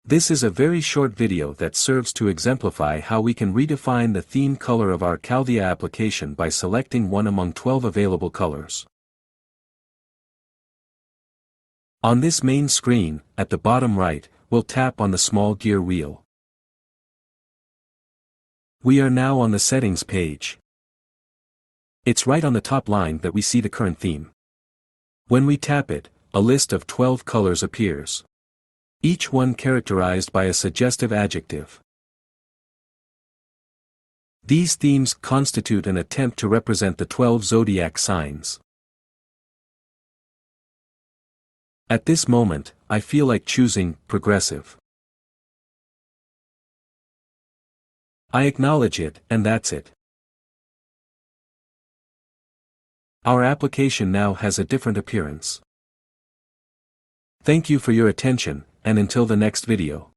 This is a very short video that serves to exemplify how we can redefine the theme color of our Chaldea application by selecting one among 12 available colors. On this main screen, at the bottom right, we'll tap on the small gear wheel. We are now on the settings page. It's right on the top line that we see the current theme. When we tap it, a list of 12 colors appears. Each one characterized by a suggestive adjective. These themes constitute an attempt to represent the 12 zodiac signs. At this moment, I feel like choosing progressive. I acknowledge it, and that's it. Our application now has a different appearance. Thank you for your attention, and until the next video.